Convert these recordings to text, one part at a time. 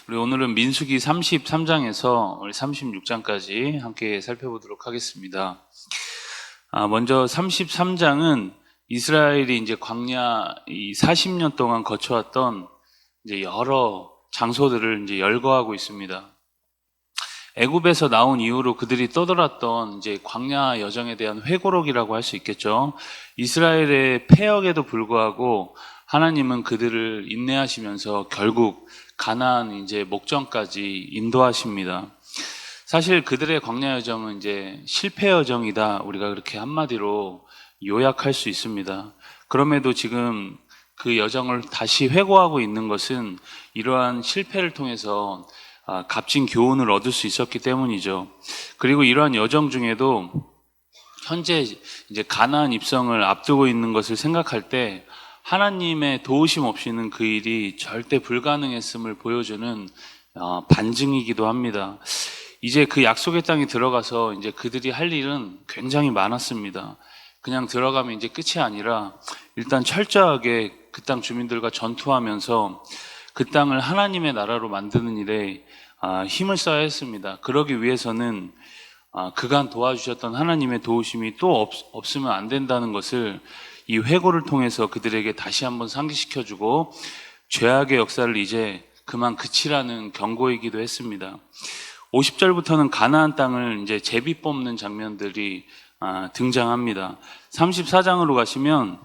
우리 오늘은 민수기 33장에서 우리 36장까지 함께 살펴보도록 하겠습니다. 먼저 33장은 이스라엘이 이제 광야 이 40년 동안 거쳐왔던 이제 여러 장소들을 이제 열거하고 있습니다. 애굽에서 나온 이후로 그들이 떠돌았던 이제 광야 여정에 대한 회고록이라고 할 수 있겠죠. 이스라엘의 패역에도 불구하고 하나님은 그들을 인내하시면서 결국 가나안 이제 목전까지 인도하십니다. 사실 그들의 광야 여정은 이제 실패 여정이다. 우리가 그렇게 한마디로 요약할 수 있습니다. 그럼에도 지금 그 여정을 다시 회고하고 있는 것은 이러한 실패를 통해서 값진 교훈을 얻을 수 있었기 때문이죠. 그리고 이러한 여정 중에도 현재 이제 가나안 입성을 앞두고 있는 것을 생각할 때 하나님의 도우심 없이는 그 일이 절대 불가능했음을 보여주는 반증이기도 합니다. 이제 그 약속의 땅에 들어가서 이제 그들이 할 일은 굉장히 많았습니다. 그냥 들어가면 이제 끝이 아니라 일단 철저하게 그 땅 주민들과 전투하면서 그 땅을 하나님의 나라로 만드는 일에 힘을 써야 했습니다. 그러기 위해서는 그간 도와주셨던 하나님의 도우심이 또 없으면 안 된다는 것을 이 회고를 통해서 그들에게 다시 한번 상기시켜주고 죄악의 역사를 이제 그만 그치라는 경고이기도 했습니다. 50절부터는 가나안 땅을 이제 제비 뽑는 장면들이 등장합니다. 34장으로 가시면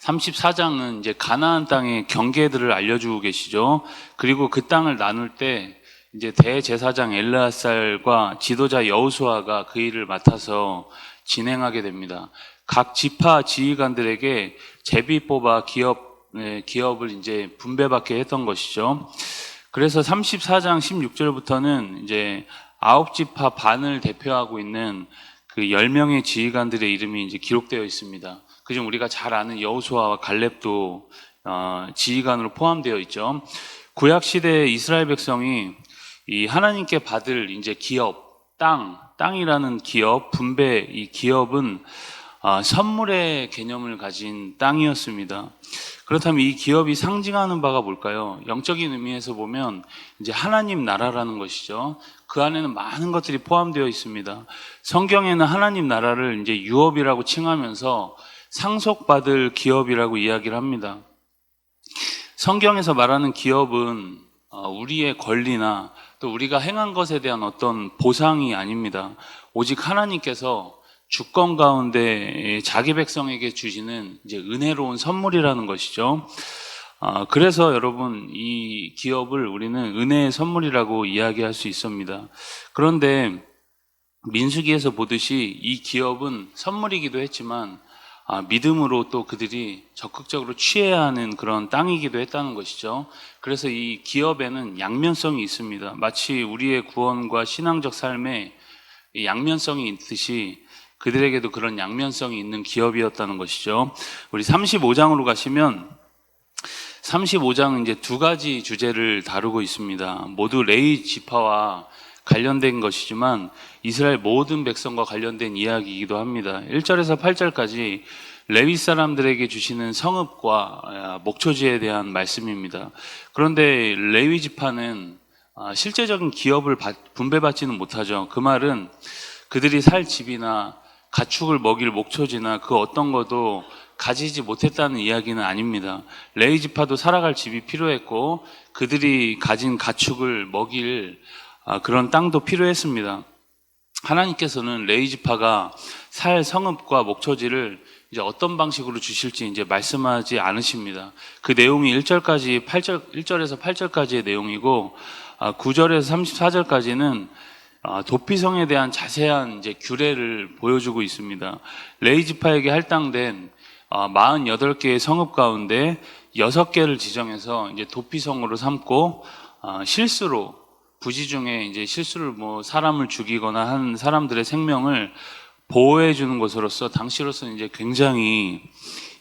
34장은 이제 가나안 땅의 경계들을 알려주고 계시죠. 그리고 그 땅을 나눌 때 이제 대제사장 엘르아살과 지도자 여호수아가 그 일을 맡아서 진행하게 됩니다. 각 지파 지휘관들에게 제비 뽑아 기업을 이제 분배받게 했던 것이죠. 그래서 34장 16절부터는 이제 9지파 반을 대표하고 있는 그 10명의 지휘관들의 이름이 이제 기록되어 있습니다. 그중 우리가 잘 아는 여호수아와 갈렙도 지휘관으로 포함되어 있죠. 구약 시대의 이스라엘 백성이 이 하나님께 받을 이제 기업, 땅이라는 기업, 분배, 이 기업은 선물의 개념을 가진 땅이었습니다. 그렇다면 이 기업이 상징하는 바가 뭘까요? 영적인 의미에서 보면 이제 하나님 나라라는 것이죠. 그 안에는 많은 것들이 포함되어 있습니다. 성경에는 하나님 나라를 이제 유업이라고 칭하면서 상속받을 기업이라고 이야기를 합니다. 성경에서 말하는 기업은 우리의 권리나 또 우리가 행한 것에 대한 어떤 보상이 아닙니다. 오직 하나님께서 주권 가운데 자기 백성에게 주시는 이제 은혜로운 선물이라는 것이죠. 그래서 여러분 이 기업을 우리는 은혜의 선물이라고 이야기할 수 있습니다. 그런데 민수기에서 보듯이 이 기업은 선물이기도 했지만 믿음으로 또 그들이 적극적으로 취해야 하는 그런 땅이기도 했다는 것이죠. 그래서 이 기업에는 양면성이 있습니다. 마치 우리의 구원과 신앙적 삶에 양면성이 있듯이 그들에게도 그런 양면성이 있는 기업이었다는 것이죠. 우리 35장으로 가시면 35장은 이제 두 가지 주제를 다루고 있습니다. 모두 레위 지파와 관련된 것이지만 이스라엘 모든 백성과 관련된 이야기이기도 합니다. 1절에서 8절까지 레위 사람들에게 주시는 성읍과 목초지에 대한 말씀입니다. 그런데 레위 지파는 실제적인 기업을 분배받지는 못하죠. 그 말은 그들이 살 집이나 가축을 먹일 목초지나 그 어떤 것도 가지지 못했다는 이야기는 아닙니다. 레위 지파도 살아갈 집이 필요했고 그들이 가진 가축을 먹일 그런 땅도 필요했습니다. 하나님께서는 레위 지파가 살 성읍과 목초지를 이제 어떤 방식으로 주실지 이제 말씀하지 않으십니다. 그 내용이 1절에서 8절까지의 내용이고 9절에서 34절까지는 도피성에 대한 자세한 이제 규례를 보여주고 있습니다. 레위 지파에게 할당된 48개의 성읍 가운데 6개를 지정해서 이제 도피성으로 삼고 실수로 부지 중에 이제 실수를 사람을 죽이거나 한 사람들의 생명을 보호해 주는 것으로서 당시로서는 이제 굉장히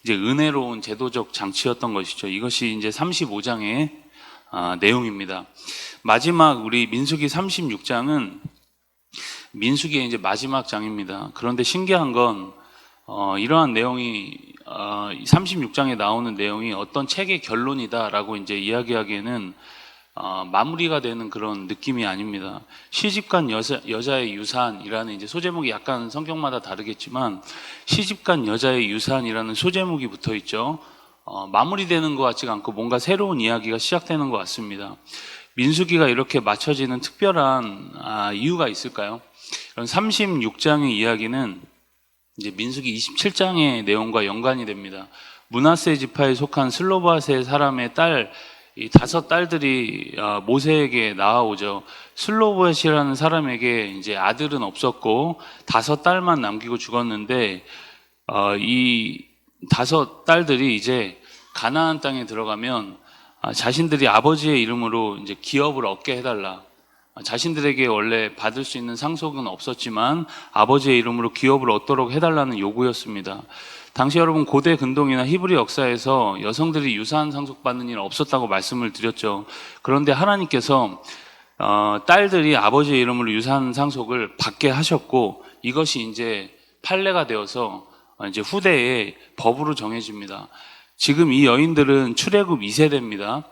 이제 은혜로운 제도적 장치였던 것이죠. 이것이 이제 35장의 내용입니다. 마지막 우리 민수기 36장은 민수기의 이제 마지막 장입니다. 그런데 신기한 건 이러한 내용이 36장에 나오는 내용이 어떤 책의 결론이다라고 이제 이야기하기에는 마무리가 되는 그런 느낌이 아닙니다. 시집간 여자의 유산이라는 이제 소제목이 약간 성경마다 다르겠지만 시집간 여자의 유산이라는 소제목이 붙어 있죠. 마무리되는 것 같지가 않고 뭔가 새로운 이야기가 시작되는 것 같습니다. 민수기가 이렇게 맞춰지는 특별한 이유가 있을까요? 36장의 이야기는 이제 민수기 27장의 내용과 연관이 됩니다. 므낫세 지파에 속한 슬로바세 사람의 딸, 이 5 딸들이 모세에게 나아오죠. 슬로봇이라는 사람에게 이제 아들은 없었고 5 딸만 남기고 죽었는데 이 5 딸들이 이제 가나안 땅에 들어가면 자신들이 아버지의 이름으로 이제 기업을 얻게 해달라. 자신들에게 원래 받을 수 있는 상속은 없었지만 아버지의 이름으로 기업을 얻도록 해달라는 요구였습니다. 당시 여러분 고대 근동이나 히브리 역사에서 여성들이 유산 상속받는 일은 없었다고 말씀을 드렸죠. 그런데 하나님께서 딸들이 아버지의 이름으로 유산 상속을 받게 하셨고 이것이 이제 판례가 되어서 이제 후대에 법으로 정해집니다. 지금 이 여인들은 출애굽 2세대입니다.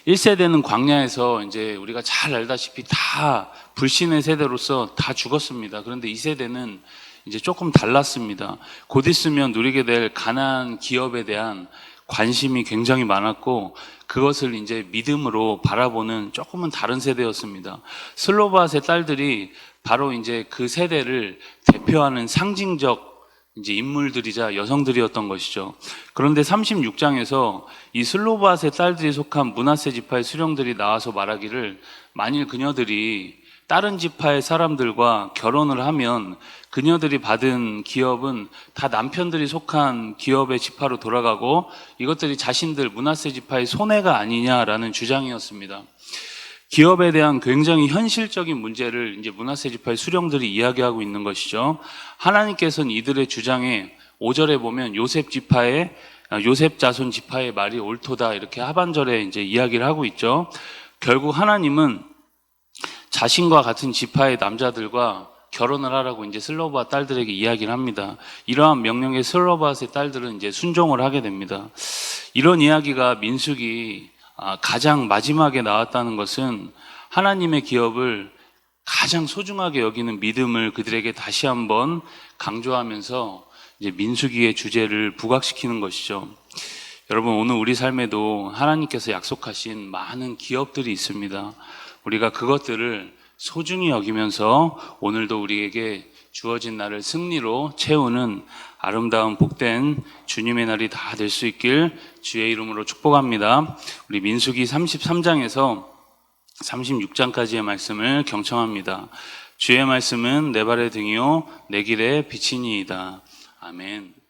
1세대는 광야에서 이제 우리가 잘 알다시피 다 불신의 세대로서 다 죽었습니다. 그런데 2세대는 이제 조금 달랐습니다. 곧 있으면 누리게 될 가나안 기업에 대한 관심이 굉장히 많았고 그것을 이제 믿음으로 바라보는 조금은 다른 세대였습니다. 슬로밧의 딸들이 바로 이제 그 세대를 대표하는 상징적 이제 인물들이자 여성들이었던 것이죠. 그런데 36장에서 이 슬로밧의 딸들이 속한 므낫세 지파의 수령들이 나와서 말하기를 만일 그녀들이 다른 지파의 사람들과 결혼을 하면 그녀들이 받은 기업은 다 남편들이 속한 기업의 지파로 돌아가고 이것들이 자신들 므낫세 지파의 손해가 아니냐라는 주장이었습니다. 기업에 대한 굉장히 현실적인 문제를 이제 므낫세 지파의 수령들이 이야기하고 있는 것이죠. 하나님께서는 이들의 주장에 5절에 보면 요셉 자손 지파의 말이 옳도다 이렇게 하반절에 이제 이야기를 하고 있죠. 결국 하나님은 자신과 같은 지파의 남자들과 결혼을 하라고 이제 슬로밧 딸들에게 이야기를 합니다. 이러한 명령에 슬로밧의 딸들은 이제 순종을 하게 됩니다. 이런 이야기가 민수기 가장 마지막에 나왔다는 것은 하나님의 기업을 가장 소중하게 여기는 믿음을 그들에게 다시 한번 강조하면서 이제 민수기의 주제를 부각시키는 것이죠. 여러분 오늘 우리 삶에도 하나님께서 약속하신 많은 기업들이 있습니다. 우리가 그것들을 소중히 여기면서 오늘도 우리에게 주어진 날을 승리로 채우는 아름다운 복된 주님의 날이 다 될 수 있길 주의 이름으로 축복합니다. 우리 민수기 33장에서 36장까지의 말씀을 경청합니다. 주의 말씀은 내 발의 등이요 내 길의 빛이니이다. 아멘.